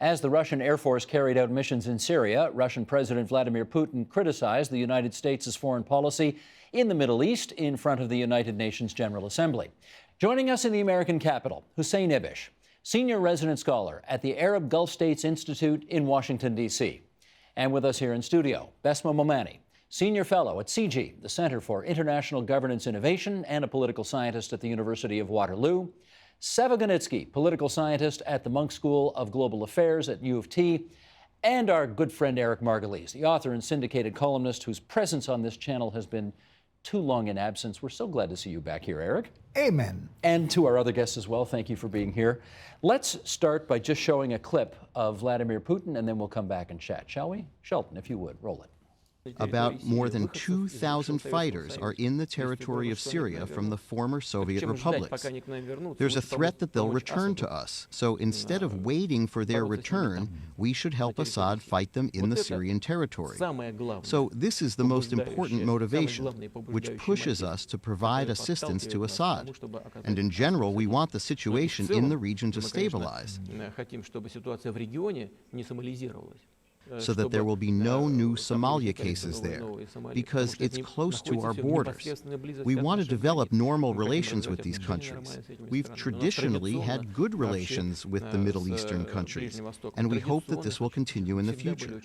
As the Russian Air Force carried out missions in Syria, Russian President Vladimir Putin criticized the United States' foreign policy in the Middle East in front of the United Nations General Assembly. Joining us in the American capital, Hussein Ibish, senior resident scholar at the Arab Gulf States Institute in Washington, D.C. And with us here in studio, Besma Momani, senior fellow at CG, the Center for International Governance Innovation, and a political scientist at the University of Waterloo. Seva Ganitsky, political scientist at the Munk School of Global Affairs at U of T, and our good friend Eric Margolyes, the author and syndicated columnist whose presence on this channel has been too long in absence. We're so glad to see you back here, Eric. Amen. And to our other guests as well, thank you for being here. Let's start by just showing a clip of Vladimir Putin, and then we'll come back and chat, shall we? Shelton, if you would, roll it. About more than 2,000 fighters are in the territory of Syria from the former Soviet republics. There's a threat that they'll return to us, so instead of waiting for their return, we should help Assad fight them in the Syrian territory. So this is the most important motivation, which pushes us to provide assistance to Assad. And in general, we want the situation in the region to stabilize, so that there will be no new Somalia cases there, because it's close to our borders. We want to develop normal relations with these countries. We've traditionally had good relations with the Middle Eastern countries, and we hope that this will continue in the future.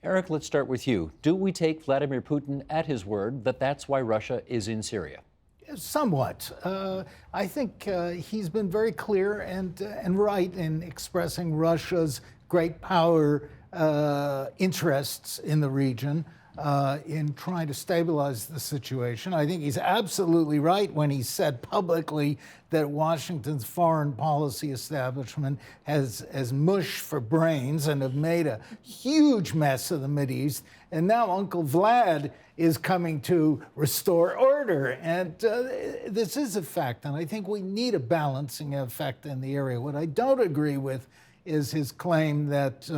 Eric, let's start with you. Do we take Vladimir Putin at his word that that's why Russia is in Syria? Somewhat. I think he's been very clear and right in expressing Russia's great power interests in the region in trying to stabilize the situation. I think he's absolutely right when he said publicly that Washington's foreign policy establishment has mush for brains and have made a huge mess of the Mideast. And now Uncle Vlad is coming to restore order. And this is a fact, and I think we need a balancing effect in the area. What I don't agree with is his claim that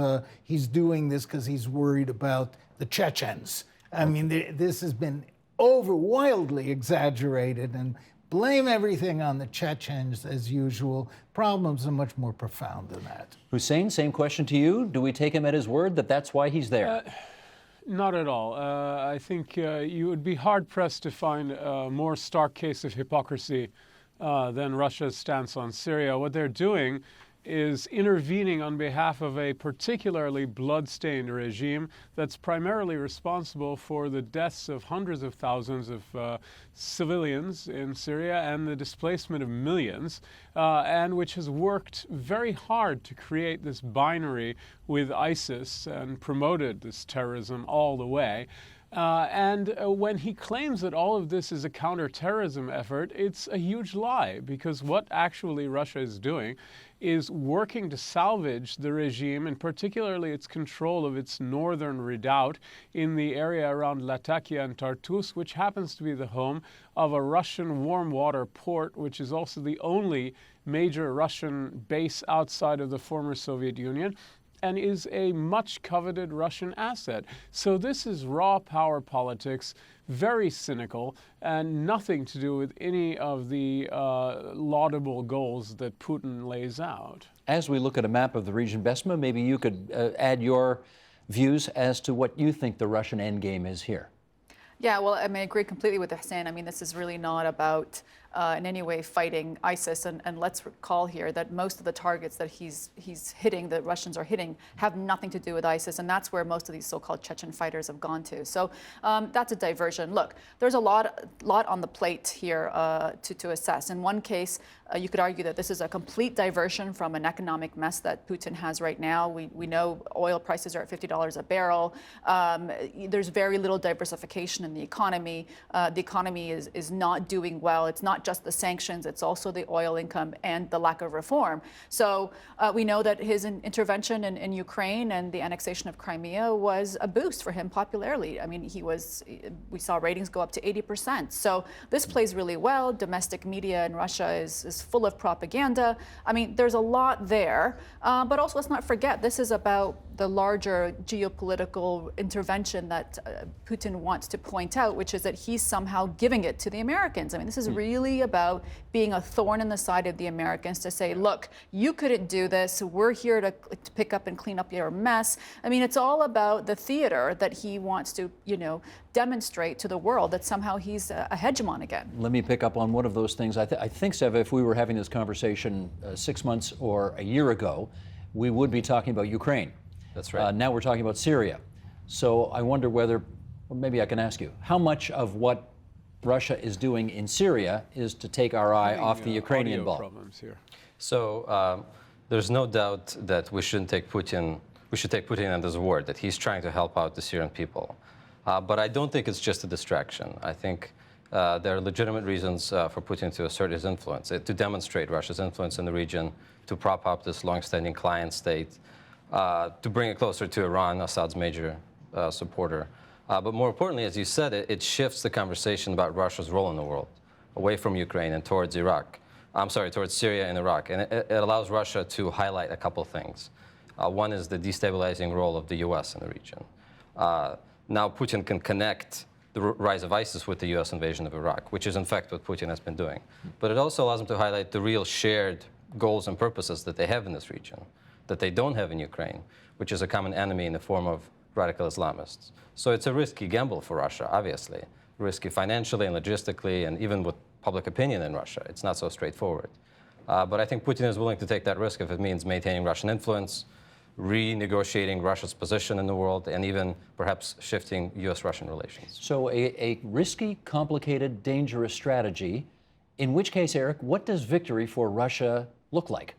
he's doing this because he's worried about the Chechens. I mean, this has been wildly exaggerated, and blame everything on the Chechens as usual. Problems are much more profound than that. Hussein, same question to you. Do we take him at his word that that's why he's there? Not at all. I think you would be hard-pressed to find a more stark case of hypocrisy than Russia's stance on Syria. What they're doing is intervening on behalf of a particularly blood-stained regime that's primarily responsible for the deaths of hundreds of thousands of civilians in Syria and the displacement of millions, and which has worked very hard to create this binary with ISIS and promoted this terrorism all the way. And when he claims that all of this is a counterterrorism effort, it's a huge lie, because what actually Russia is doing is working to salvage the regime, and particularly its control of its northern redoubt in the area around Latakia and Tartus, which happens to be the home of a Russian warm water port, which is also the only major Russian base outside of the former Soviet Union, and is a much coveted Russian asset. So this is raw power politics, very cynical, and nothing to do with any of the laudable goals that Putin lays out. As we look at a map of the region, Besma, maybe you could add your views as to what you think the Russian endgame is here. Yeah, well, I mean, I agree completely with Hussein. I mean, this is really not about in any way fighting ISIS. And let's recall here that most of the targets that he's hitting, the Russians are hitting, have nothing to do with ISIS. And that's where most of these so-called Chechen fighters have gone to. So that's a diversion. Look, there's a lot on the plate here to assess. In one case, you could argue that this is a complete diversion from an economic mess that Putin has right now. We know oil prices are at $50 a barrel. There's very little diversification in the economy. The economy is not doing well. It's not just the sanctions, it's also the oil income and the lack of reform. So we know that his intervention in Ukraine and the annexation of Crimea was a boost for him popularly. I mean, we saw ratings go up to 80%. So this plays really well. Domestic media in Russia is full of propaganda. I mean, there's a lot there. But also, let's not forget, this is about the larger geopolitical intervention that Putin wants to point out, which is that he's somehow giving it to the Americans. I mean, this is really about being a thorn in the side of the Americans to say, look, you couldn't do this. We're here to pick up and clean up your mess. I mean, it's all about the theater that he wants to, demonstrate to the world that somehow he's a hegemon again. Let me pick up on one of those things. I think, Seva, if we were having this conversation 6 months or a year ago, we would be talking about Ukraine. That's right. Now we're talking about Syria. So I wonder whether, or maybe I can ask you, how much of what Russia is doing in Syria is to take our eye off the Ukrainian ball? Problems here. So there's no doubt that we should take Putin at his word, that he's trying to help out the Syrian people. But I don't think it's just a distraction. I think there are legitimate reasons for Putin to assert his influence, to demonstrate Russia's influence in the region, to prop up this long-standing client state, to bring it closer to Iran, Assad's major supporter. But more importantly, as you said, it shifts the conversation about Russia's role in the world, away from Ukraine and towards towards Syria and Iraq. And it allows Russia to highlight a couple things. One is the destabilizing role of the U.S. in the region. Now Putin can connect the rise of ISIS with the U.S. invasion of Iraq, which is in fact what Putin has been doing. But it also allows him to highlight the real shared goals and purposes that they have in this region, that they don't have in Ukraine, which is a common enemy in the form of radical Islamists. So it's a risky gamble for Russia, obviously. Risky financially and logistically, and even with public opinion in Russia. It's not so straightforward. But I think Putin is willing to take that risk if it means maintaining Russian influence, renegotiating Russia's position in the world, and even perhaps shifting U.S.-Russian relations. So a risky, complicated, dangerous strategy. In which case, Eric, what does victory for Russia look like?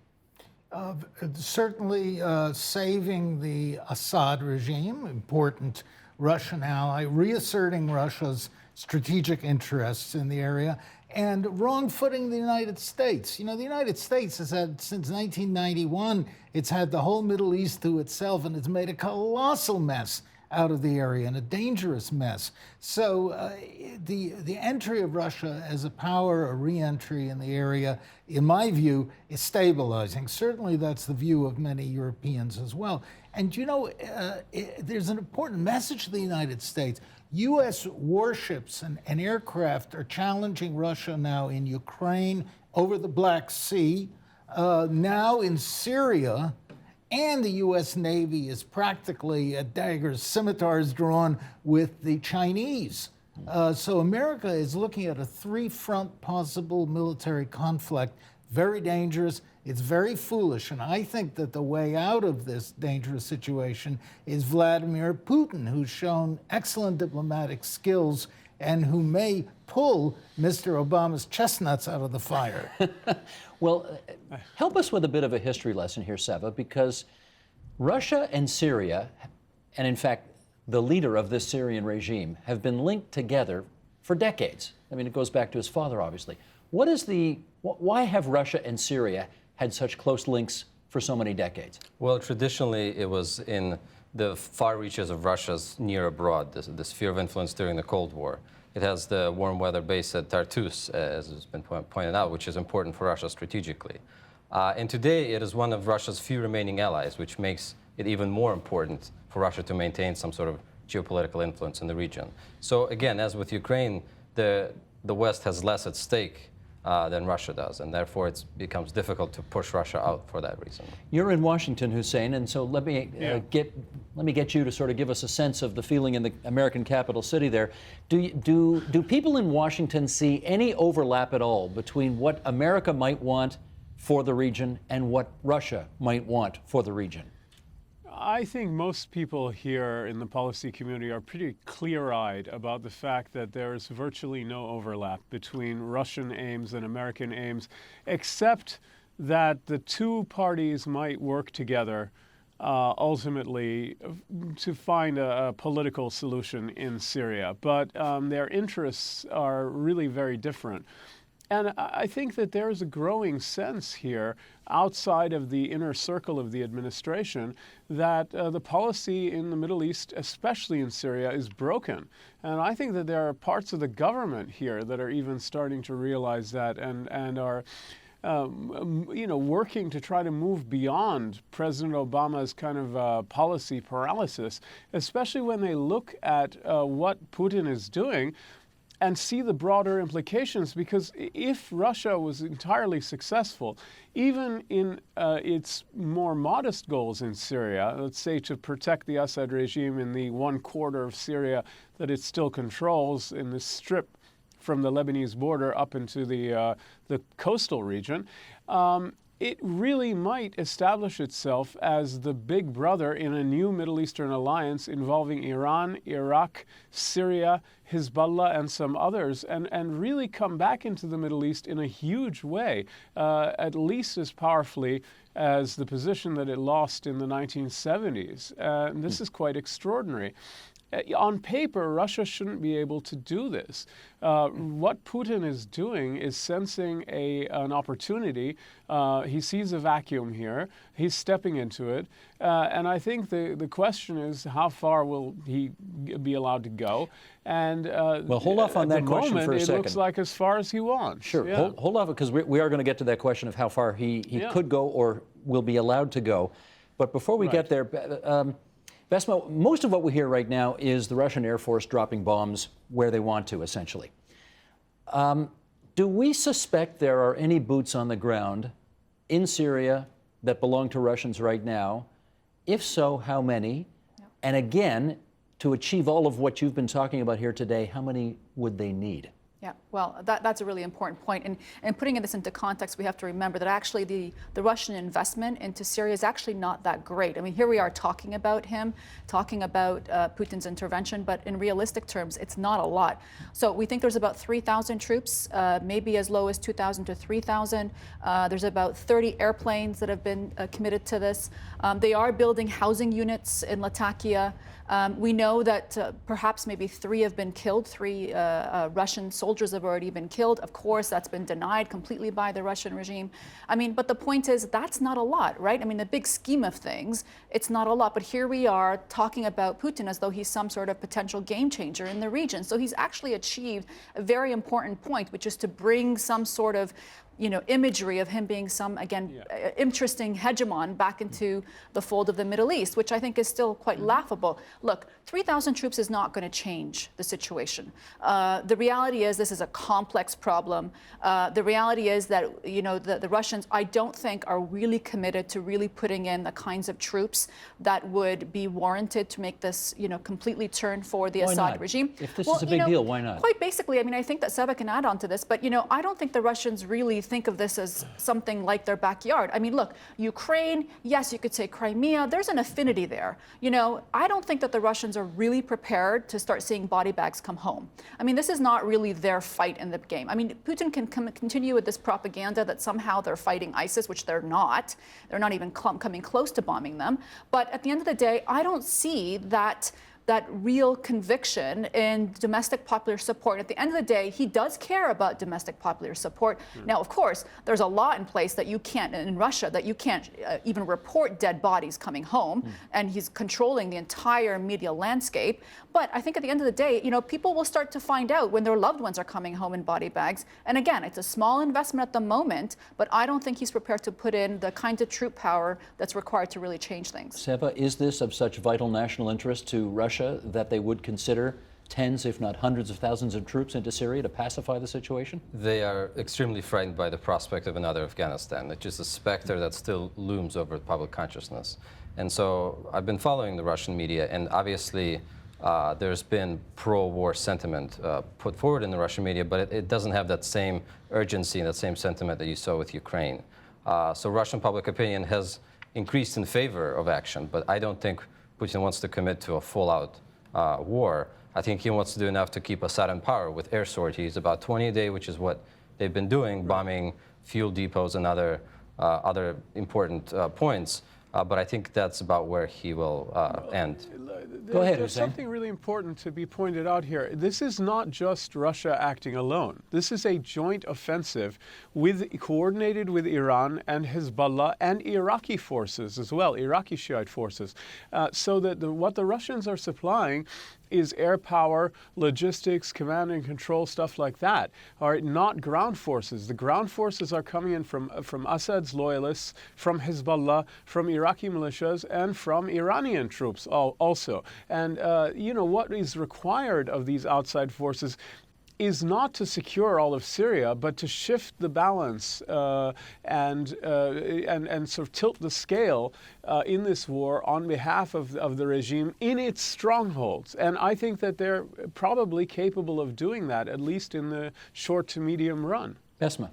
Certainly saving the Assad regime, important Russian ally, reasserting Russia's strategic interests in the area, and wrong-footing the United States. The United States has had, since 1991, it's had the whole Middle East to itself, and it's made a colossal mess out of the area, and a dangerous mess. So the entry of Russia as a power, a re-entry in the area, in my view, is stabilizing. Certainly that's the view of many Europeans as well. And there's an important message to the United States. U.S. warships and aircraft are challenging Russia now in Ukraine, over the Black Sea, now in Syria, and the U.S. Navy is practically at daggers, scimitars drawn with the Chinese. So America is looking at a three-front possible military conflict, very dangerous. It's very foolish, and I think that the way out of this dangerous situation is Vladimir Putin, who's shown excellent diplomatic skills and who may pull Mr. Obama's chestnuts out of the fire. Well, help us with a bit of a history lesson here, Seva, because Russia and Syria, and in fact, the leader of this Syrian regime, have been linked together for decades. I mean, it goes back to his father, obviously. Why have Russia and Syria had such close links for so many decades? Well, traditionally, it was in the far reaches of Russia's near abroad, the sphere of influence during the Cold War. It has the warm weather base at Tartus, as has been pointed out, which is important for Russia strategically. And today, it is one of Russia's few remaining allies, which makes it even more important for Russia to maintain some sort of geopolitical influence in the region. So again, as with Ukraine, the West has less at stake than Russia does, and therefore it becomes difficult to push Russia out for that reason. You're in Washington, Hussein, and so let me get you to sort of give us a sense of the feeling in the American capital city there. Do people in Washington see any overlap at all between what America might want for the region and what Russia might want for the region? I think most people here in the policy community are pretty clear-eyed about the fact that there is virtually no overlap between Russian aims and American aims, except that the two parties might work together ultimately to find a political solution in Syria. But their interests are really very different. And I think that there is a growing sense here outside of the inner circle of the administration that the policy in the Middle East, especially in Syria, is broken. And I think that there are parts of the government here that are even starting to realize that and are working to try to move beyond President Obama's kind of policy paralysis, especially when they look at what Putin is doing and see the broader implications, because if Russia was entirely successful, even in its more modest goals in Syria, let's say to protect the Assad regime in the 1/4 of Syria that it still controls in this strip from the Lebanese border up into the coastal region, it really might establish itself as the big brother in a new Middle Eastern alliance involving Iran, Iraq, Syria, Hezbollah, and some others, and really come back into the Middle East in a huge way, at least as powerfully as the position that it lost in the 1970s. And this is quite extraordinary. On paper, Russia shouldn't be able to do this. What Putin is doing is sensing an opportunity. He sees a vacuum here. He's stepping into it. And I think the question is, how far will he be allowed to go? And well, hold off on that question for a second. It looks like as far as he wants. Sure. Yeah. Hold off, because we are going to get to that question of how far he could go or will be allowed to go. But before we get there, Vesma, most of what we hear right now is the Russian Air Force dropping bombs where they want to, essentially. Do we suspect there are any boots on the ground in Syria that belong to Russians right now? If so, how many? Yep. And again, to achieve all of what you've been talking about here today, how many would they need? Yeah, well, that's a really important point. And putting this into context, we have to remember that actually the Russian investment into Syria is actually not that great. I mean, here we are talking about Putin's intervention, but in realistic terms, it's not a lot. So we think there's about 3,000 troops, maybe as low as 2,000 to 3,000. There's about 30 airplanes that have been committed to this. They are building housing units in Latakia. We know that perhaps maybe 3 have been killed. 3 Russian soldiers have already been killed. Of course, that's been denied completely by the Russian regime. I mean, but the point is, that's not a lot, right? I mean, the big scheme of things, it's not a lot. But here we are talking about Putin as though he's some sort of potential game changer in the region. So he's actually achieved a very important point, which is to bring some sort of imagery of him being some, again, interesting hegemon back into the fold of the Middle East, which I think is still quite laughable. Look, 3,000 troops is not going to change the situation. The reality is this is a complex problem. The reality is that, the Russians, I don't think, are really committed to really putting in the kinds of troops that would be warranted to make this, completely turn for the Assad regime. If this is a big deal, why not? Quite basically, I mean, I think that Seba can add on to this, but, I don't think the Russians really think of this as something like their backyard. I mean, look, Ukraine, yes, you could say Crimea, there's an affinity there. I don't think that the Russians are really prepared to start seeing body bags come home. I mean, this is not really their fight in the game. I mean, Putin can continue with this propaganda that somehow they're fighting ISIS, which they're not. They're not even coming close to bombing them. But at the end of the day, I don't see that real conviction in domestic popular support. At the end of the day, he does care about domestic popular support. Now, of course, there's a law in place that you can't, in Russia, that you can't even report dead bodies coming home, and he's controlling the entire media landscape. But I think at the end of the day, people will start to find out when their loved ones are coming home in body bags. And again, it's a small investment at the moment, but I don't think he's prepared to put in the kind of troop power that's required to really change things. Seba, is this of such vital national interest to Russia that they would consider tens, if not hundreds of thousands of troops into Syria to pacify the situation? They are extremely frightened by the prospect of another Afghanistan. It's just a specter that still looms over public consciousness. And so I've been following the Russian media, and obviously there's been pro-war sentiment put forward in the Russian media, but it doesn't have that same urgency and that same sentiment that you saw with Ukraine. So Russian public opinion has increased in favor of action, but I don't think Putin wants to commit to a full-out war. I think he wants to do enough to keep Assad in power with air sorties, about 20 a day, which is what they've been doing, bombing fuel depots and other important points. But I think that's about where he will end. Go ahead, There's Hussein. something really important to be pointed out here. This is not just Russia acting alone. This is a joint offensive coordinated with Iran and Hezbollah and Iraqi forces as well, Iraqi Shiite forces. So that what the Russians are supplying is air power, logistics, command and control, stuff like that. All right, not ground forces. The ground forces are coming in from Assad's loyalists, from Hezbollah, from Iraqi militias, and from Iranian troops also. And you know, what is required of these outside forces is not to secure all of Syria, but to shift the balance and sort of tilt the scale in this war on behalf of the regime in its strongholds. And I think that they're probably capable of doing that, at least in the short to medium run. Esma.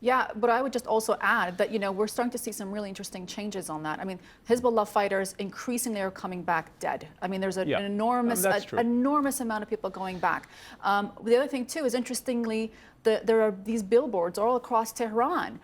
Yeah, but I would just also add that, you know, we're starting to see some really interesting changes on that. I mean, Hezbollah fighters increasingly are coming back dead. I mean, there's an enormous amount of people going back. The other thing, too, is interestingly, there are these billboards all across Tehran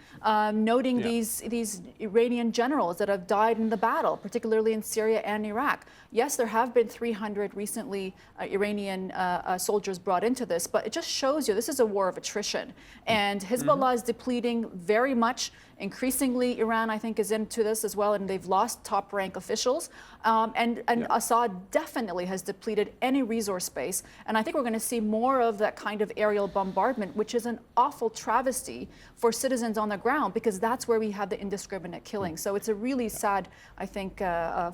noting these Iranian generals that have died in the battle, particularly in Syria and Iraq. Yes, there have been 300 recently Iranian soldiers brought into this, but it just shows you this is a war of attrition. And Hezbollah is depleting very much. Increasingly, Iran, I think, is into this as well, and they've lost top-rank officials. And Assad definitely has depleted any resource base. And I think we're going to see more of that kind of aerial bombardment, which is an awful travesty for citizens on the ground, because that's where we have the indiscriminate killing. So it's a really sad, I think,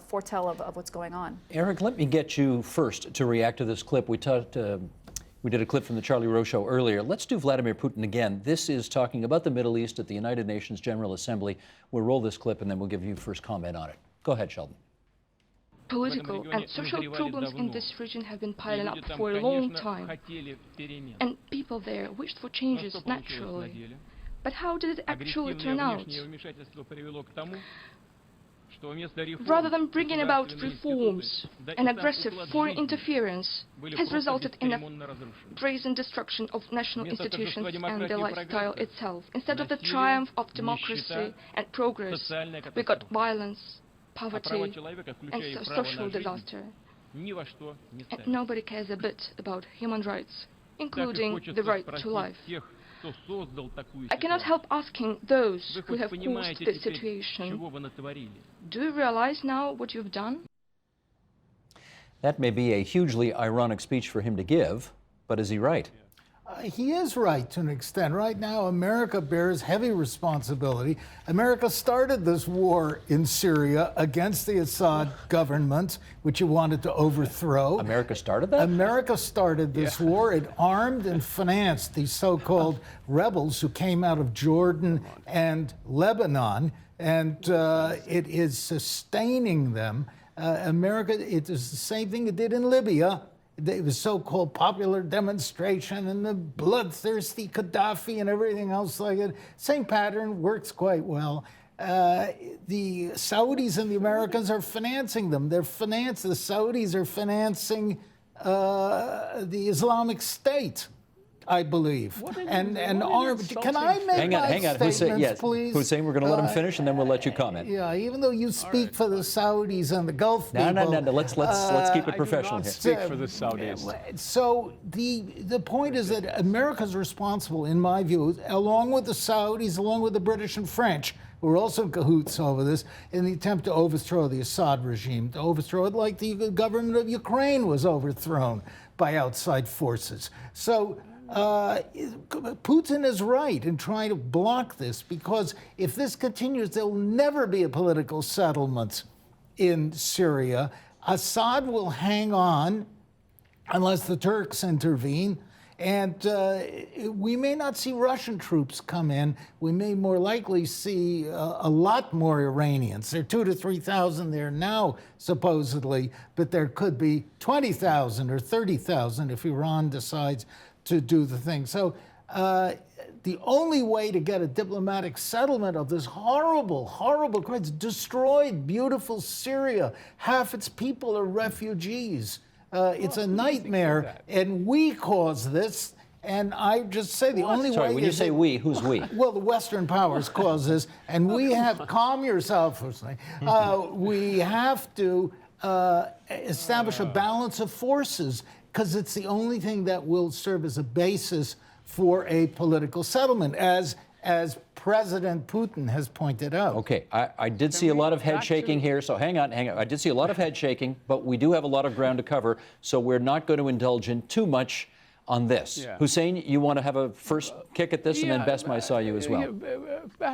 foretell of what's going on. Eric, let me get you first to react to this clip. We did a clip from the Charlie Rose Show earlier. Let's do Vladimir Putin again. This is talking about the Middle East at the United Nations General Assembly. We'll roll this clip and then we'll give you first comment on it. Go ahead, Sheldon. Political and social problems in this region have been piling up for a long time, and people there wished for changes naturally. But how did it actually turn out? Rather than bringing about reforms, an aggressive foreign interference has resulted in a brazen destruction of national institutions and the lifestyle itself. Instead of the triumph of democracy and progress, we got violence, poverty, and social disaster. And nobody cares a bit about human rights, including the right to life. I cannot help asking those who have caused this situation, do you realize now what you've done? That may be a hugely ironic speech for him to give, but is he right? He is right to an extent. Right now, America bears heavy responsibility. America started this war in Syria against the Assad government, which it wanted to overthrow. America started that? America started this war. It armed and financed these so-called rebels who came out of Jordan and Lebanon, and it is sustaining them. America, it is the same thing it did in Libya. The so-called popular demonstration and the bloodthirsty Gaddafi and everything else like it. Same pattern, works quite well. The Saudis and the Americans are financing them. The Saudis are financing the Islamic State, I believe. Can I make my statements, please? Hussein, we're going to let him finish, and then we'll let you comment. Yeah, even though you speak for the Saudis and the Gulf people. No. Let's keep it professional here. Speak for the Saudis. So the point is that America's responsible, in my view, along with the Saudis, along with the British and French, who are also in cahoots over this, in the attempt to overthrow the Assad regime, to overthrow it like the government of Ukraine was overthrown by outside forces. So Putin is right in trying to block this, because if this continues, there will never be a political settlement in Syria. Assad will hang on unless the Turks intervene, and we may not see Russian troops come in. We may more likely see a lot more Iranians. There are 2,000 to 3,000 there now, supposedly, but there could be 20,000 or 30,000 if Iran decides to do the thing. So the only way to get a diplomatic settlement of this horrible, horrible crime, it's destroyed beautiful Syria. Half its people are refugees. It's a nightmare, and we caused this. And I just say the only way. When you say we, who's we? Well, the Western powers caused this, and we have, calm yourself, Hussein. We have to establish a balance of forces, because it's the only thing that will serve as a basis for a political settlement. As as President Putin has pointed out. Okay, I did see a lot of head shaking here, so hang on. I did see a lot of head shaking, but we do have a lot of ground to cover, so we're not going to indulge in too much on this. Yeah. Hussein, you want to have a first kick at this, and then Besma, I saw you as well.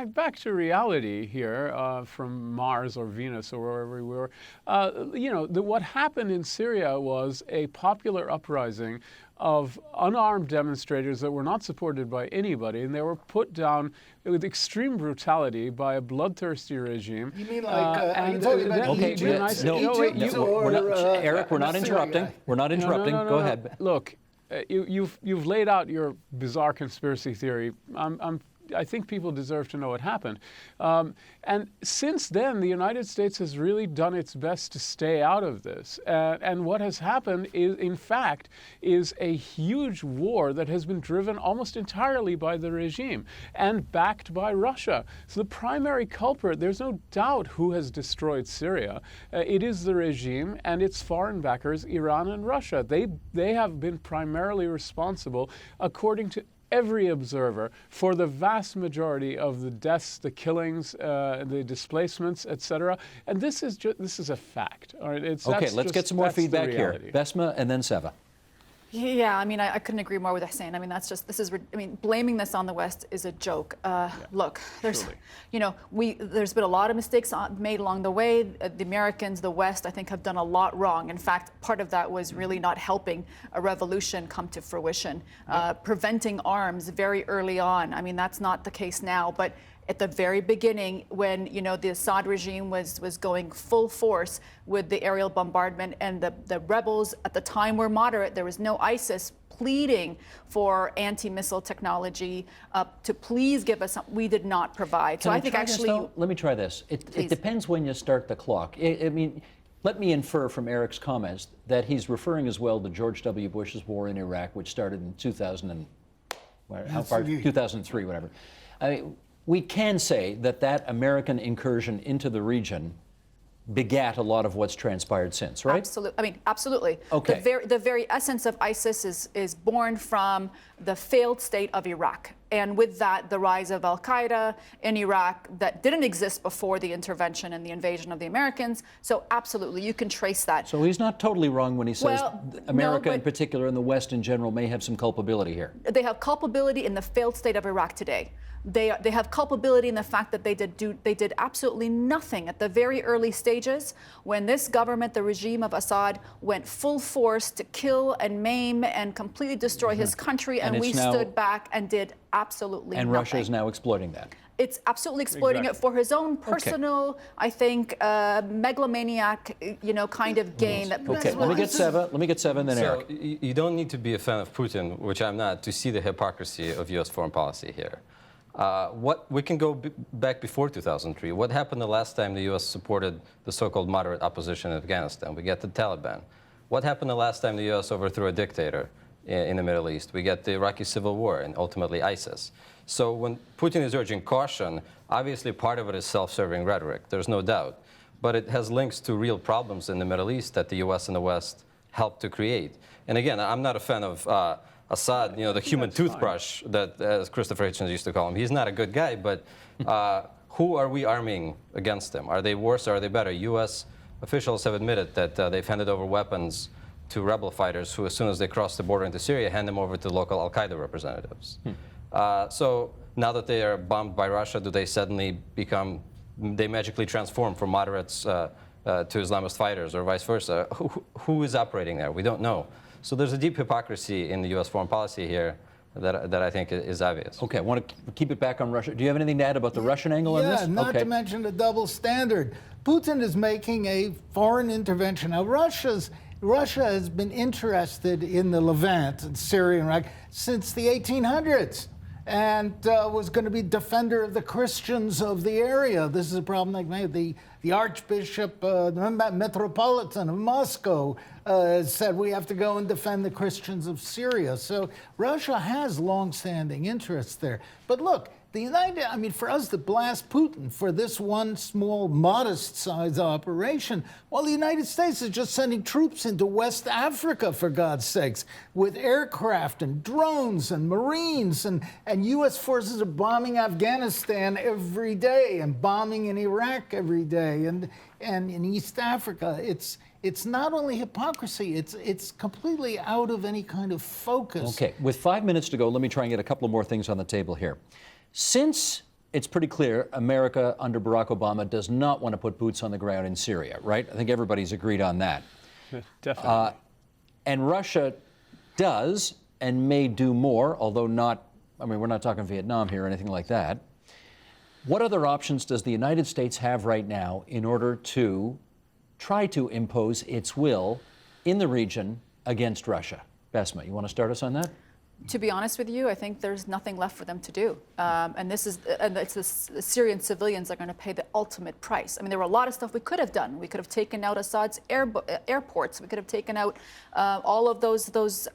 Back to reality here, from Mars or Venus or wherever we were. What happened in Syria was a popular uprising of unarmed demonstrators that were not supported by anybody, and they were put down with extreme brutality by a bloodthirsty regime. You mean like, are you talking about Egypt? Eric, we're not interrupting. We're not interrupting. Go ahead. Look, you've laid out your bizarre conspiracy theory. I think people deserve to know what happened. And since then, the United States has really done its best to stay out of this. And what has happened is, in fact, is a huge war that has been driven almost entirely by the regime and backed by Russia. So the primary culprit, there's no doubt who has destroyed Syria. It is the regime and its foreign backers, Iran and Russia. They have been primarily responsible, according to every observer, for the vast majority of the deaths, the killings, the displacements, etc. And this is a fact. All right? Okay, let's get some more feedback here. Besma and then Seva. Yeah, I mean, I couldn't agree more with Hussein. I mean, blaming this on the West is a joke. Look, there's been a lot of mistakes made along the way. The Americans, the West, I think, have done a lot wrong. In fact, part of that was really not helping a revolution come to fruition, preventing arms very early on. I mean, that's not the case now, but at the very beginning, when the Assad regime was going full force with the aerial bombardment, and the rebels at the time were moderate, there was no ISIS pleading for anti-missile technology to please give us we did not provide. So I think actually, let me try this. It depends when you start the clock. I mean, let me infer from Eric's comments that he's referring as well to George W. Bush's war in Iraq, which started in 2003, whatever. I mean, we can say that American incursion into the region begat a lot of what's transpired since, right? Absolutely. I mean, absolutely. Okay. The very essence of ISIS is born from the failed state of Iraq. And with that, the rise of al-Qaeda in Iraq that didn't exist before the intervention and the invasion of the Americans. So absolutely, you can trace that. So he's not totally wrong when he says America in particular and the West in general may have some culpability here. They have culpability in the failed state of Iraq today. They have culpability in the fact that they did absolutely nothing at the very early stages when this government, the regime of Assad, went full force to kill and maim and completely destroy his country, and we stood back and did absolutely nothing. And Russia is now exploiting that. It's absolutely exploiting it for his own personal, I think, megalomaniac, kind of gain. Okay, let me get Seva and then Eric. You don't need to be a fan of Putin, which I'm not, to see the hypocrisy of U.S. foreign policy here. We can go back before 2003. What happened the last time the U.S. supported the so-called moderate opposition in Afghanistan? We get the Taliban. What happened the last time the U.S. overthrew a dictator in the Middle East? We get the Iraqi civil war and ultimately ISIS. So when Putin is urging caution, obviously part of it is self-serving rhetoric. There's no doubt. But it has links to real problems in the Middle East that the U.S. and the West helped to create. And again, I'm not a fan of Assad, the human toothbrush that, as Christopher Hitchens used to call him. He's not a good guy, but who are we arming against him? Are they worse or are they better? U.S. officials have admitted that they've handed over weapons to rebel fighters who, as soon as they cross the border into Syria, hand them over to local al-Qaeda representatives. So now that they are bombed by Russia, do they suddenly they magically transform from moderates to Islamist fighters or vice versa? Who is operating there? We don't know. So there's a deep hypocrisy in the U.S. foreign policy here that I think is obvious. Okay, I want to keep it back on Russia. Do you have anything to add about the Russian angle on this? Yeah, not to mention the double standard. Putin is making a foreign intervention. Now, Russia has been interested in the Levant, in Syria and Iraq, since the 1800s. And was going to be defender of the Christians of the area. This is a problem like the Archbishop, the Metropolitan of Moscow said we have to go and defend the Christians of Syria. So Russia has long-standing interests there. But look, For us to blast Putin for this one small, modest-sized operation, while the United States is just sending troops into West Africa, for God's sakes, with aircraft and drones and Marines, and U.S. forces are bombing Afghanistan every day and bombing in Iraq every day and in East Africa. It's not only hypocrisy, it's completely out of any kind of focus. Okay, with 5 minutes to go, let me try and get a couple of more things on the table here. Since it's pretty clear America under Barack Obama does not want to put boots on the ground in Syria, right? I think everybody's agreed on that. Definitely. And Russia does and may do more, although not, we're not talking Vietnam here or anything like that. What other options does the United States have right now in order to try to impose its will in the region against Russia? Besma, you want to start us on that? To be honest with you, I think there's nothing left for them to do. It's the Syrian civilians that are going to pay the ultimate price. There were a lot of stuff we could have done. We could have taken out Assad's airports. We could have taken out all of those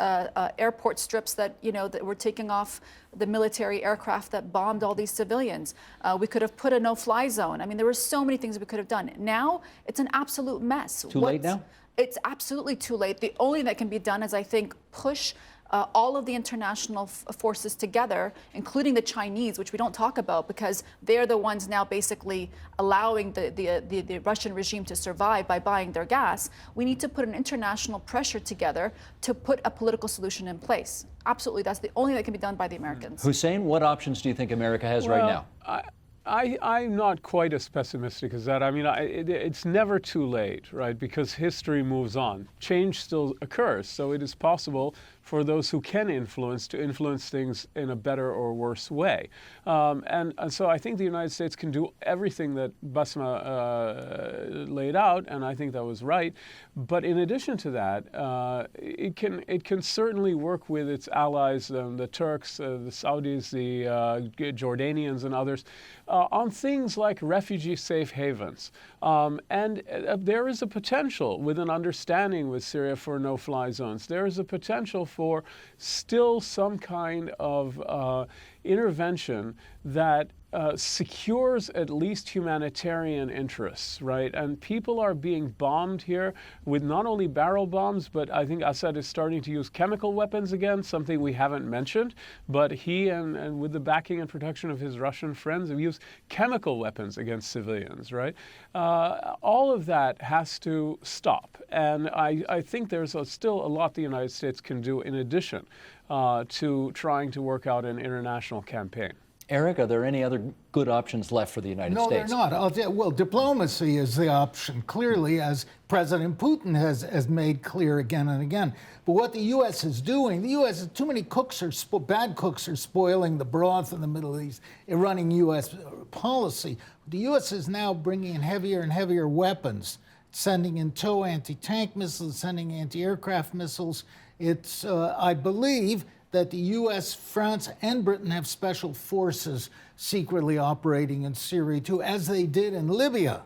airport strips that were taking off the military aircraft that bombed all these civilians. We could have put a no-fly zone. There were so many things we could have done. Now it's an absolute mess. Too late now? It's absolutely too late. The only thing that can be done is, I think, push all of the international forces together, including the Chinese, which we don't talk about because they're the ones now basically allowing the Russian regime to survive by buying their gas. We need to put an international pressure together to put a political solution in place. Absolutely, that's the only thing that can be done by the Americans. Hussein, what options do you think America has right now? I'm not quite as pessimistic as that. It's never too late, right? Because history moves on. Change still occurs, so it is possible for those who can influence to influence things in a better or worse way. And so I think the United States can do everything that Basma laid out, and I think that was right. But in addition to that, it can certainly work with its allies, the Turks, the Saudis, the Jordanians, and others, on things like refugee safe havens. And there is a potential with an understanding with Syria for no-fly zones. There is a potential for still some kind of intervention that secures at least humanitarian interests, right? And people are being bombed here with not only barrel bombs, but I think Assad is starting to use chemical weapons again, something we haven't mentioned. But he and with the backing and protection of his Russian friends have used chemical weapons against civilians, right? All of that has to stop. And I think there's still a lot the United States can do in addition to trying to work out an international campaign. Eric, are there any other good options left for the United States? No, they're not. Well, diplomacy is the option, clearly, as President Putin has made clear again and again. But what the U.S. is doing, the U.S. too many bad cooks are spoiling the broth in the Middle East, running U.S. policy. The U.S. is now bringing in heavier and heavier weapons, sending in tow anti-tank missiles, sending anti-aircraft missiles. It's, I believe, that the U.S., France, and Britain have special forces secretly operating in Syria, too, as they did in Libya.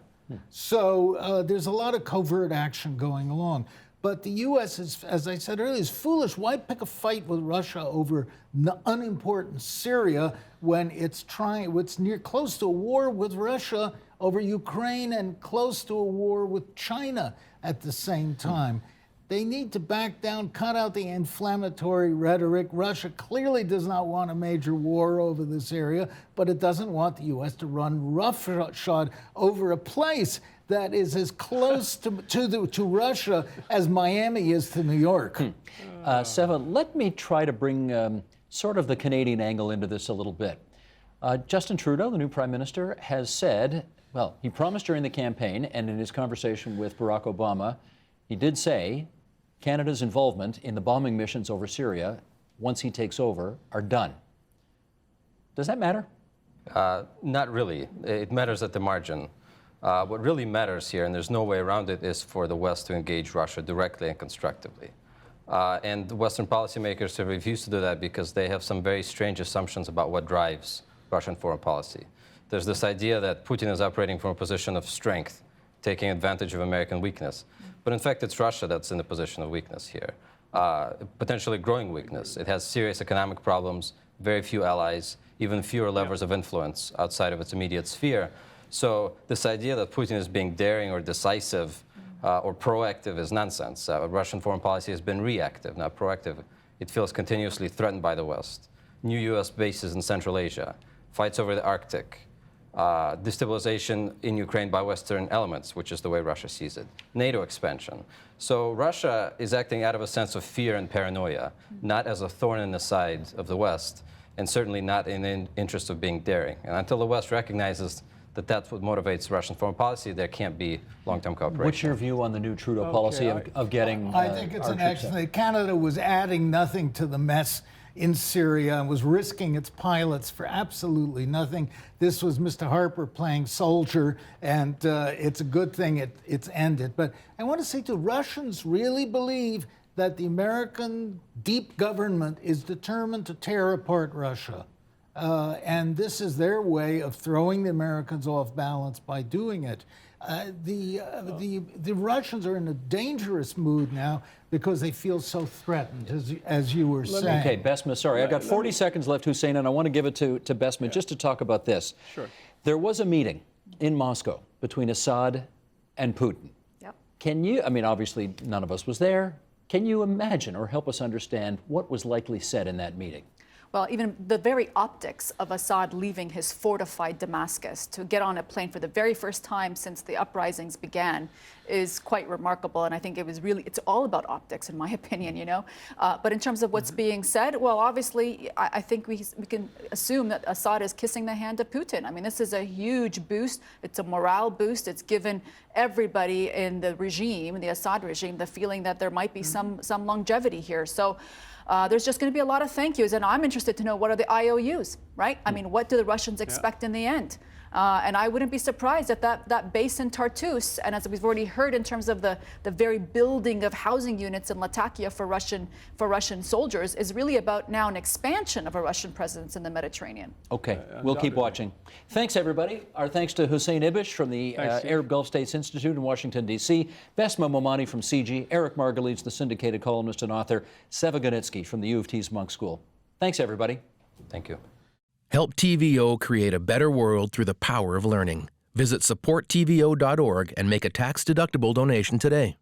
So there's a lot of covert action going along. But the U.S., is, as I said earlier, is foolish. Why pick a fight with Russia over unimportant Syria when it's close to a war with Russia over Ukraine and close to a war with China at the same time? They need to back down, cut out the inflammatory rhetoric. Russia clearly does not want a major war over this area, but it doesn't want the U.S. to run roughshod over a place that is as close to Russia as Miami is to New York. Seva, let me try to bring sort of the Canadian angle into this a little bit. Justin Trudeau, the new Prime Minister, has said, well, he promised during the campaign and in his conversation with Barack Obama, he did say Canada's involvement in the bombing missions over Syria, once he takes over, are done. Does that matter? Not really. It matters at the margin. What really matters here, and there's no way around it, is for the West to engage Russia directly and constructively. And Western policymakers have refused to do that because they have some very strange assumptions about what drives Russian foreign policy. There's this idea that Putin is operating from a position of strength, taking advantage of American weakness. But in fact, it's Russia that's in the position of weakness here, potentially growing weakness. It has serious economic problems, very few allies. even fewer levers of influence outside of its immediate sphere. So this idea that Putin is being daring or decisive or proactive is nonsense. Russian foreign policy has been reactive, not proactive. It feels continuously threatened by the West. New U.S. bases in Central Asia, fights over the Arctic, destabilization in Ukraine by Western elements, which is the way Russia sees it, NATO expansion. So Russia is acting out of a sense of fear and paranoia, not as a thorn in the side of the West, and certainly not in the interest of being daring. And until the West recognizes that that's what motivates Russian foreign policy, there can't be long-term cooperation. What's your view on the new Trudeau policy of getting I think it's an excellent. Canada was adding nothing to the mess in Syria and was risking its pilots for absolutely nothing. This was Mr. Harper playing soldier, and it's a good thing it's ended. But I want to say to Russians really believe that the American deep government is determined to tear apart Russia. And this is their way of throwing the Americans off balance by doing it. The Russians are in a dangerous mood now because they feel so threatened, as you were saying. Okay, Besma, sorry, I got 40 seconds left, Hussein, and I want to give it to Besma just to talk about this. Sure. There was a meeting in Moscow between Assad and Putin. Yep. Can you, I mean, obviously none of us was there. Can you imagine or help us understand what was likely said in that meeting? Well, even the very optics of Assad leaving his fortified Damascus to get on a plane for the very first time since the uprisings began is quite remarkable. And I think it's all about optics, in my opinion, you know. But in terms of what's being said, well, obviously, I think we can assume that Assad is kissing the hand of Putin. I mean, this is a huge boost. It's a morale boost. It's given everybody in the regime, the Assad regime, the feeling that there might be some longevity here. So there's just going to be a lot of thank yous, and I'm interested to know what are the IOUs, right? I mean, what do the Russians expect in the end? And I wouldn't be surprised if that base in Tartus, and as we've already heard in terms of the very building of housing units in Latakia for Russian soldiers, is really about now an expansion of a Russian presence in the Mediterranean. Okay, we'll keep watching. Thanks, everybody. Our thanks to Hussein Ibish from the Arab Gulf States Institute in Washington, D.C., Besma Momani from CG, Eric Margolies, the syndicated columnist and author, Seva Ganitsky from the U of T's Munk School. Thanks, everybody. Thank you. Help TVO create a better world through the power of learning. Visit supporttvo.org and make a tax-deductible donation today.